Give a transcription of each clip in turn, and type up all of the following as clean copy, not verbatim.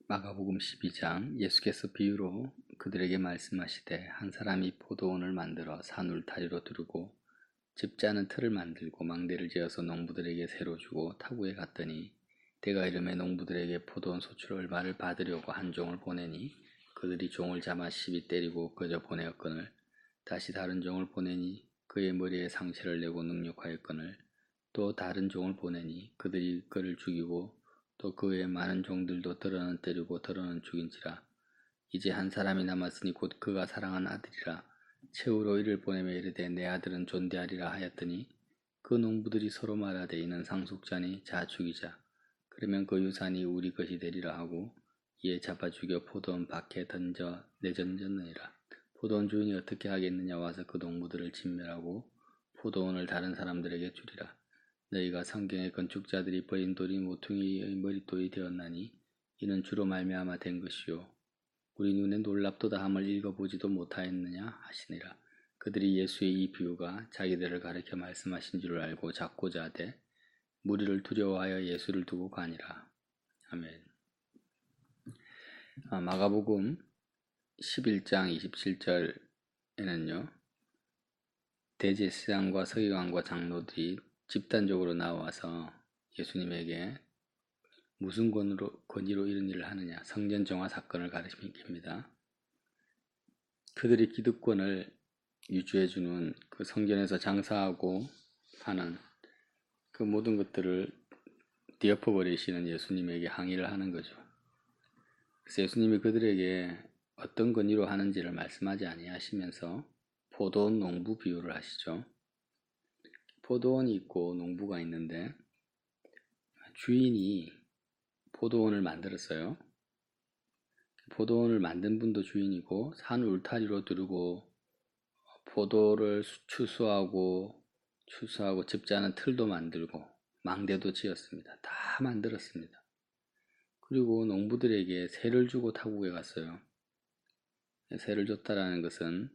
마가복음 12장. 예수께서 비유로 그들에게 말씀하시되 한 사람이 포도원을 만들어 산 울타리로 두르고 집 짜는 틀을 만들고 망대를 지어서 농부들에게 새로 주고 타국에 갔더니 때가 이름에 농부들에게 포도원 소출 얼마를 받으려고 한 종을 보내니 그들이 종을 잡아 시비 때리고 그저 보내었거늘 다시 다른 종을 보내니 그의 머리에 상처를 내고 능욕하였거늘 또 다른 종을 보내니 그들이 그를 죽이고 또 그 외에 많은 종들도 더러는 때리고 더러는 죽인지라. 이제 한 사람이 남았으니 곧 그가 사랑한 아들이라. 최후로 이를 보내며 이르되 내 아들은 존대하리라 하였더니 그 농부들이 서로 말하되 이는 상속자니 자 죽이자. 그러면 그 유산이 우리 것이 되리라 하고 이에 잡아 죽여 포도원 밖에 던져 내던졌느니라. 포도원 주인이 어떻게 하겠느냐. 와서 그 농부들을 진멸하고 포도원을 다른 사람들에게 주리라. 너희가 성경의 건축자들이 버린 돌이 모퉁이의 머릿돌이 되었나니 이는 주로 말미암아 된 것이요 우리 눈에 놀랍도다 함을 읽어보지도 못하였느냐 하시니라. 그들이 예수의 이 비유가 자기들을 가리켜 말씀하신 줄을 알고 잡고자 하되 무리를 두려워하여 예수를 두고 가니라. 아멘. 마가복음 11장 27절에는요. 대제사장과 서기관과 장로들이 집단적으로 나와서 예수님에게 무슨 권위로 이런 일을 하느냐, 성전 정화 사건을 가리킵니다. 그들이 기득권을 유지해주는 그 성전에서 장사하고 하는 그 모든 것들을 뒤엎어버리시는 예수님에게 항의를 하는 거죠. 그래서 예수님이 그들에게 어떤 권위로 하는지를 말씀하지 아니하시면서 포도원 농부 비유를 하시죠. 포도원이 있고 농부가 있는데 주인이 포도원을 만들었어요. 포도원을 만든 분도 주인이고 산 울타리로 두르고 포도를 추수하고 집 짜는 틀도 만들고 망대도 지었습니다. 다 만들었습니다. 그리고 농부들에게 세를 주고 타국에 갔어요. 세를 줬다라는 것은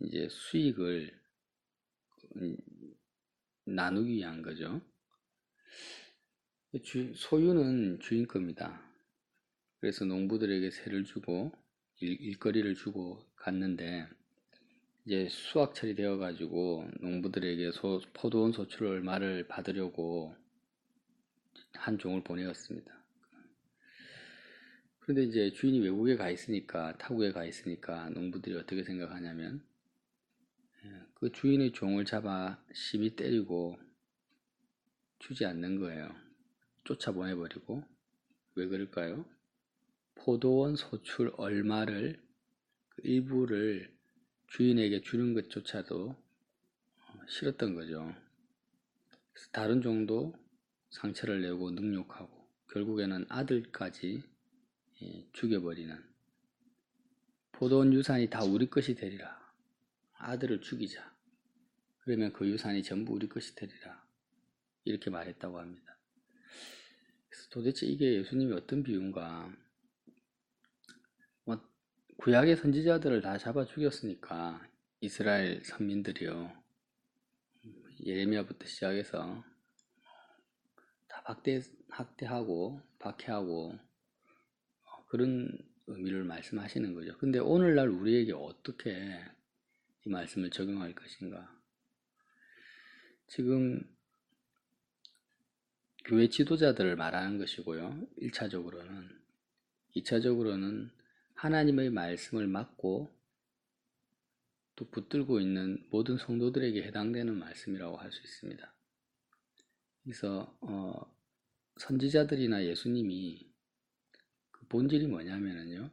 이제 수익을 나누기 위한 거죠. 소유는 주인 겁니다. 그래서 농부들에게 세를 주고 일거리를 주고 갔는데 이제 수확철이 되어가지고 농부들에게 포도원 소출 얼마를 받으려고 한 종을 보내었습니다. 그런데 이제 주인이 외국에 가 있으니까, 타국에 가 있으니까 농부들이 어떻게 생각하냐면 그 주인의 종을 잡아 시비 때리고 주지 않는 거예요. 쫓아보내버리고. 왜 그럴까요? 포도원 소출 얼마를 그 일부를 주인에게 주는 것조차도 싫었던 거죠. 그래서 다른 종도 상처를 내고 능욕하고 결국에는 아들까지 죽여버리는. 포도원 유산이 다 우리 것이 되리라. 아들을 죽이자. 그러면 그 유산이 전부 우리 것이 되리라. 이렇게 말했다고 합니다. 그래서 도대체 이게 예수님이 어떤 비유인가. 구약의 선지자들을 다 잡아 죽였으니까 이스라엘 선민들이요. 예레미야부터 시작해서 다 학대하고 박해하고 그런 의미를 말씀하시는 거죠. 근데 오늘날 우리에게 어떻게 이 말씀을 적용할 것인가. 지금 교회 지도자들을 말하는 것이고요. 1차적으로는. 2차적으로는 하나님의 말씀을 맡고 또 붙들고 있는 모든 성도들에게 해당되는 말씀이라고 할 수 있습니다. 그래서 선지자들이나 예수님이 그 본질이 뭐냐면요.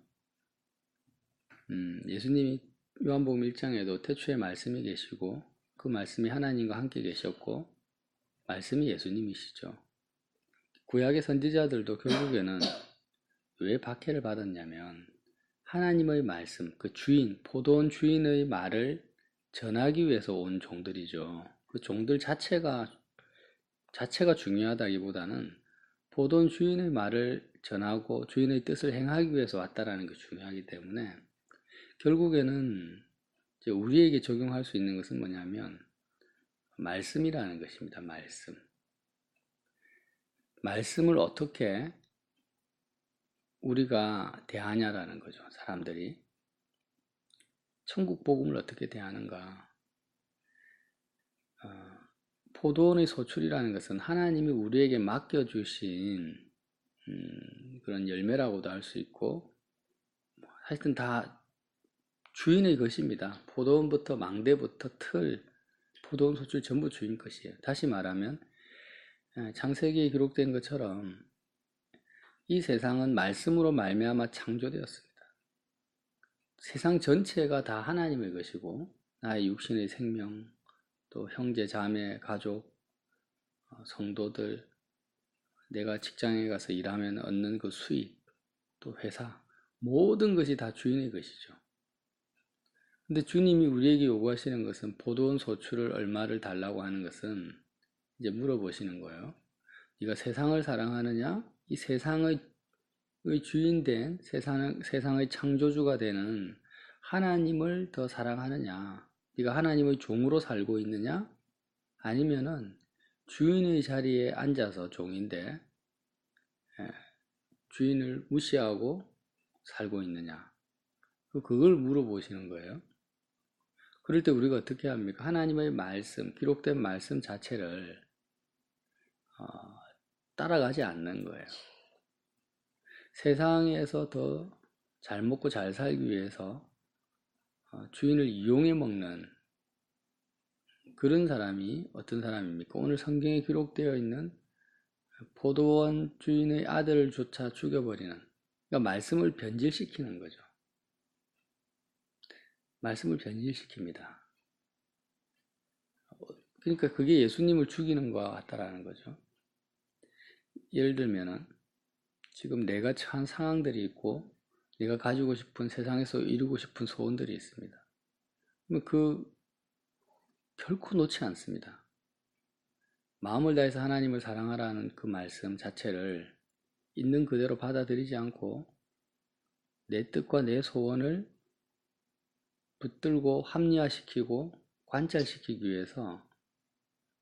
예수님이 요한복음 1장에도 태초에 말씀이 계시고 그 말씀이 하나님과 함께 계셨고 말씀이 예수님이시죠. 구약의 선지자들도 결국에는 왜 박해를 받았냐면 하나님의 말씀, 그 주인, 포도원 주인의 말을 전하기 위해서 온 종들이죠. 그 종들 자체가 중요하다기보다는 포도원 주인의 말을 전하고 주인의 뜻을 행하기 위해서 왔다라는 게 중요하기 때문에 결국에는 이제 우리에게 적용할 수 있는 것은 뭐냐면 말씀이라는 것입니다. 말씀을 어떻게 우리가 대하냐라는 거죠. 사람들이 천국 복음을 어떻게 대하는가. 포도원의 소출이라는 것은 하나님이 우리에게 맡겨주신 그런 열매라고도 할 수 있고, 하여튼 다 주인의 것입니다. 포도원부터 망대부터 틀, 포도원 소출 전부 주인 것이에요. 다시 말하면 창세기에 기록된 것처럼 이 세상은 말씀으로 말미암아 창조되었습니다. 세상 전체가 다 하나님의 것이고, 나의 육신의 생명, 또 형제, 자매, 가족, 성도들, 내가 직장에 가서 일하면 얻는 그 수익, 또 회사, 모든 것이 다 주인의 것이죠. 근데 주님이 우리에게 요구하시는 것은 포도원 소출을 얼마를 달라고 하는 것은 이제 물어보시는 거예요. 네가 세상을 사랑하느냐? 이 세상의 주인된 세상의 창조주가 되는 하나님을 더 사랑하느냐? 네가 하나님의 종으로 살고 있느냐? 아니면은 주인의 자리에 앉아서 종인데 주인을 무시하고 살고 있느냐? 그걸 물어보시는 거예요. 그럴 때 우리가 어떻게 합니까? 하나님의 말씀, 기록된 말씀 자체를 따라가지 않는 거예요. 세상에서 더 잘 먹고 잘 살기 위해서 주인을 이용해 먹는 그런 사람이 어떤 사람입니까? 오늘 성경에 기록되어 있는 포도원 주인의 아들을 조차 죽여버리는, 그러니까 말씀을 변질시키는 거죠. 말씀을 변질시킵니다. 그러니까 그게 예수님을 죽이는 것과 같다라는 거죠. 예를 들면은 지금 내가 처한 상황들이 있고 내가 가지고 싶은, 세상에서 이루고 싶은 소원들이 있습니다. 그 결코 놓지 않습니다. 마음을 다해서 하나님을 사랑하라는 그 말씀 자체를 있는 그대로 받아들이지 않고 내 뜻과 내 소원을 붙들고 합리화시키고 관찰시키기 위해서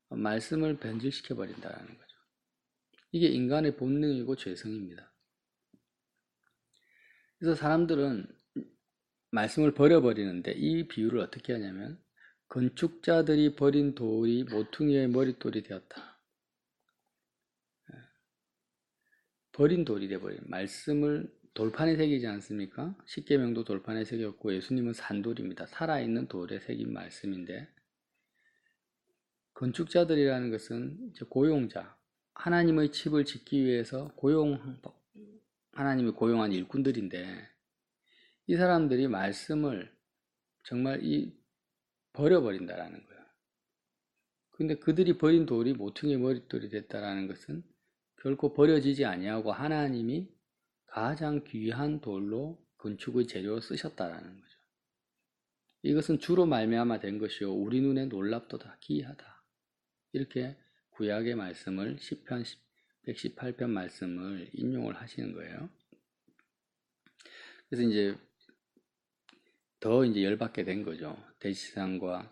말씀을 변질시켜 버린다는 거죠. 이게 인간의 본능이고 죄성입니다. 그래서 사람들은 말씀을 버려버리는데 이 비유를 어떻게 하냐면 건축자들이 버린 돌이 모퉁이의 머릿돌이 되었다. 버린 돌이 되어버린, 말씀을 돌판에 새기지 않습니까? 십계명도 돌판에 새겼고 예수님은 산돌입니다. 살아있는 돌에 새긴 말씀인데, 건축자들이라는 것은 이제 고용자, 하나님의 집을 짓기 위해서 하나님이 고용한 일꾼들인데, 이 사람들이 말씀을 정말 버려버린다라는 거예요. 근데 그들이 버린 돌이 모퉁이 머릿돌이 됐다라는 것은 결코 버려지지 아니하고 하나님이 가장 귀한 돌로 건축의 재료로 쓰셨다라는 거죠. 이것은 주로 말미암아 된 것이요 우리 눈에 놀랍도다 기이하다. 이렇게 구약의 말씀을 시편 118편 말씀을 인용을 하시는 거예요. 그래서 이제 더 열받게 된 거죠. 대지사장과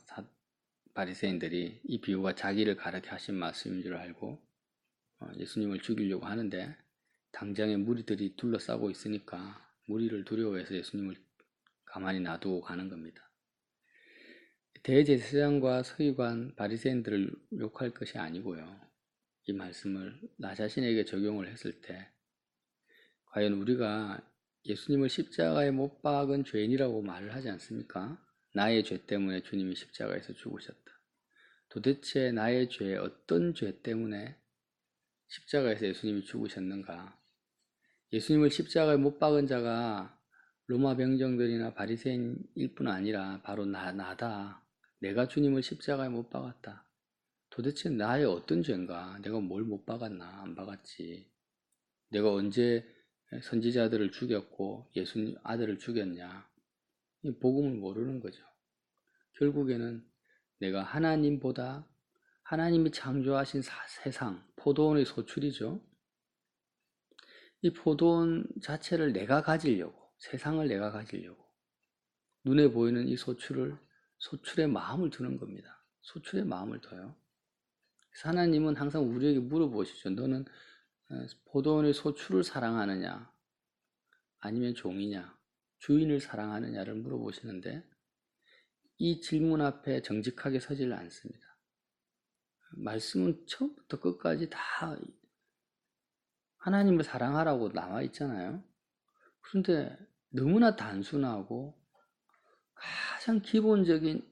바리새인들이 이 비유가 자기를 가르쳐 하신 말씀인 줄 알고 예수님을 죽이려고 하는데 당장에 무리들이 둘러싸고 있으니까 무리를 두려워해서 예수님을 가만히 놔두고 가는 겁니다. 대제사장과 서기관, 바리새인들을 욕할 것이 아니고요. 이 말씀을 나 자신에게 적용을 했을 때 과연 우리가 예수님을 십자가에 못 박은 죄인이라고 말을 하지 않습니까? 나의 죄 때문에 주님이 십자가에서 죽으셨다. 도대체 나의 죄, 어떤 죄 때문에 십자가에서 예수님이 죽으셨는가? 예수님을 십자가에 못 박은 자가 로마 병정들이나 바리새인일 뿐 아니라 바로 나다. 내가 주님을 십자가에 못 박았다. 도대체 나의 어떤 죄인가? 내가 뭘 못 박았나? 안 박았지. 내가 언제 선지자들을 죽였고 예수님 아들을 죽였냐? 이 복음을 모르는 거죠. 결국에는 내가 하나님보다, 하나님이 창조하신 세상, 포도원의 소출이죠. 이 포도원 자체를 내가 가지려고, 세상을 내가 가지려고 눈에 보이는 이 소출에 마음을 두는 겁니다. 소출에 마음을 둬요. 그래서 하나님은 항상 우리에게 물어보시죠. 너는 포도원의 소출을 사랑하느냐? 아니면 종이냐, 주인을 사랑하느냐를 물어보시는데 이 질문 앞에 정직하게 서지를 않습니다. 말씀은 처음부터 끝까지 다 하나님을 사랑하라고 나와 있잖아요. 그런데 너무나 단순하고 가장 기본적인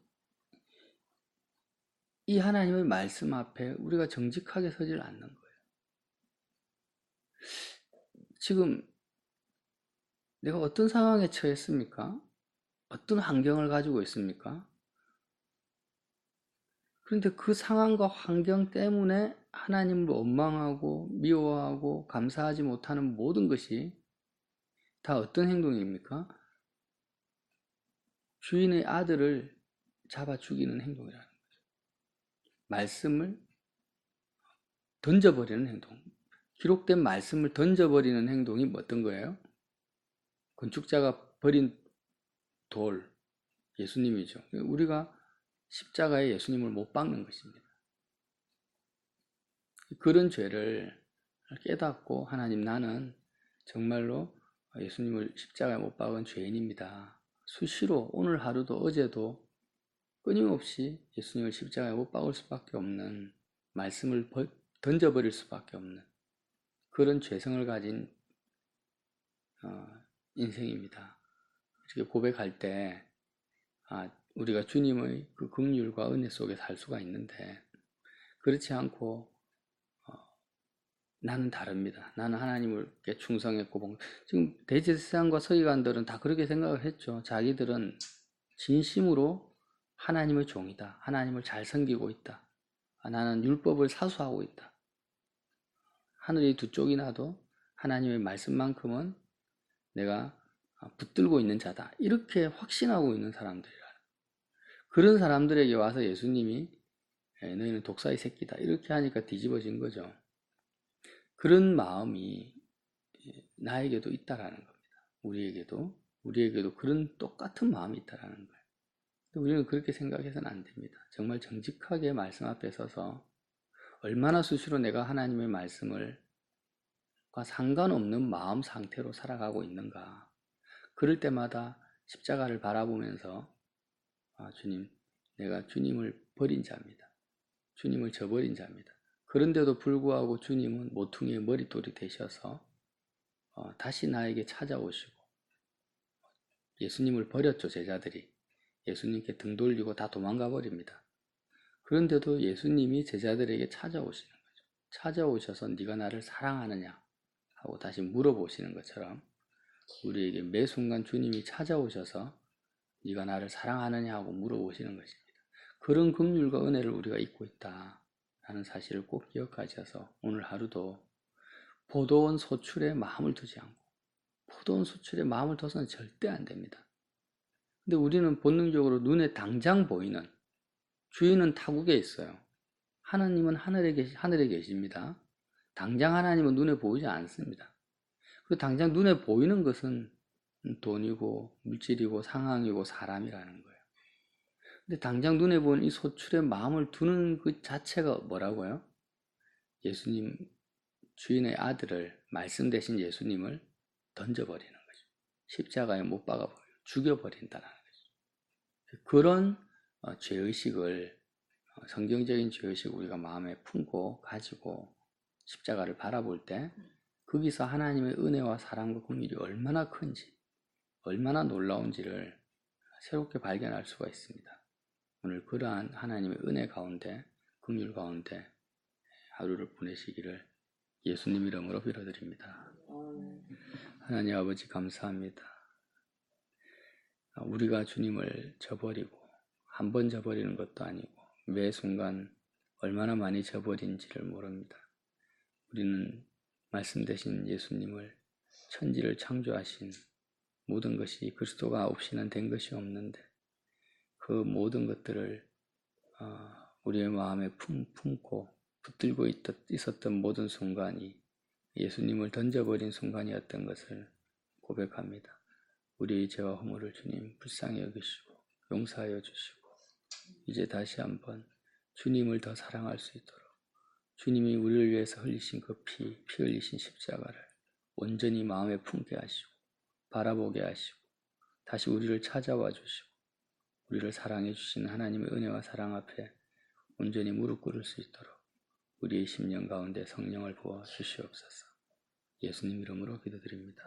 이 하나님의 말씀 앞에 우리가 정직하게 서지를 않는 거예요. 지금 내가 어떤 상황에 처했습니까? 어떤 환경을 가지고 있습니까? 그런데 그 상황과 환경 때문에 하나님을 원망하고 미워하고 감사하지 못하는 모든 것이 다 어떤 행동입니까? 주인의 아들을 잡아 죽이는 행동이라는 거죠. 말씀을 던져버리는 행동. 기록된 말씀을 던져버리는 행동이 어떤 거예요? 건축자가 버린 돌, 예수님이죠. 우리가 십자가에 예수님을 못 박는 것입니다. 그런 죄를 깨닫고 하나님 나는 정말로 예수님을 십자가에 못 박은 죄인입니다. 수시로 오늘 하루도 어제도 끊임없이 예수님을 십자가에 못 박을 수밖에 없는 말씀을 던져버릴 수밖에 없는 그런 죄성을 가진 인생입니다. 이렇게 고백할 때 우리가 주님의 그 긍휼과 은혜 속에 살 수가 있는데 그렇지 않고 나는 다릅니다. 나는 하나님께 충성했고 지금 대제사장과 서기관들은 다 그렇게 생각을 했죠. 자기들은 진심으로 하나님의 종이다. 하나님을 잘 섬기고 있다. 나는 율법을 사수하고 있다. 하늘이 두 쪽이 나도 하나님의 말씀만큼은 내가 붙들고 있는 자다. 이렇게 확신하고 있는 사람들이라. 그런 사람들에게 와서 예수님이 너희는 독사의 새끼다. 이렇게 하니까 뒤집어진 거죠. 그런 마음이 나에게도 있다라는 겁니다. 우리에게도 그런 똑같은 마음이 있다라는 거예요. 우리는 그렇게 생각해서는 안 됩니다. 정말 정직하게 말씀 앞에 서서 얼마나 수시로 내가 하나님의 말씀과 상관없는 마음 상태로 살아가고 있는가. 그럴 때마다 십자가를 바라보면서 주님, 내가 주님을 버린 자입니다. 주님을 저버린 자입니다. 그런데도 불구하고 주님은 모퉁이의 머릿돌이 되셔서 다시 나에게 찾아오시고 예수님을 버렸죠. 제자들이 예수님께 등 돌리고 다 도망가 버립니다. 그런데도 예수님이 제자들에게 찾아오시는 거죠. 찾아오셔서 네가 나를 사랑하느냐 하고 다시 물어보시는 것처럼 우리에게 매 순간 주님이 찾아오셔서 네가 나를 사랑하느냐 하고 물어보시는 것입니다. 그런 긍휼과 은혜를 우리가 잊고 있다라는 사실을 꼭 기억하셔서 오늘 하루도 포도원 소출에 마음을 두지 않고 포도원 소출에 마음을 둬서는 절대 안 됩니다. 근데 우리는 본능적으로 눈에 당장 보이는 주인은 타국에 있어요. 하나님은 하늘에 계십니다. 당장 하나님은 눈에 보이지 않습니다. 그 당장 눈에 보이는 것은 돈이고 물질이고 상황이고 사람이라는 거예요. 근데 당장 눈에 보이는 이 소출에 마음을 두는 그 자체가 뭐라고요? 예수님, 주인의 아들을, 말씀 대신 예수님을 던져버리는 거죠. 십자가에 못 박아버려 죽여버린다는 거죠. 그런 죄의식을 성경적인 죄의식 우리가 마음에 품고 가지고 십자가를 바라볼 때 거기서 하나님의 은혜와 사랑과 긍휼이 얼마나 큰지 얼마나 놀라운지를 새롭게 발견할 수가 있습니다. 오늘 그러한 하나님의 은혜 가운데 긍휼 가운데 하루를 보내시기를 예수님 이름으로 빌어드립니다. 하나님 아버지 감사합니다. 우리가 주님을 저버리고 한 번 저버리는 것도 아니고 매 순간 얼마나 많이 저버린지를 모릅니다. 우리는 말씀 되신 예수님을 천지를 창조하신 모든 것이 그리스도가 없이는 된 것이 없는데 그 모든 것들을 우리의 마음에 품고 붙들고 있었던 모든 순간이 예수님을 던져버린 순간이었던 것을 고백합니다. 우리의 죄와 허물을 주님 불쌍히 여기시고 용서하여 주시고 이제 다시 한번 주님을 더 사랑할 수 있도록 주님이 우리를 위해서 흘리신 그 피 흘리신 십자가를 온전히 마음에 품게 하시고 바라보게 하시고 다시 우리를 찾아와 주시고 우리를 사랑해 주시는 하나님의 은혜와 사랑 앞에 온전히 무릎 꿇을 수 있도록 우리의 심령 가운데 성령을 부어 주시옵소서. 예수님 이름으로 기도드립니다.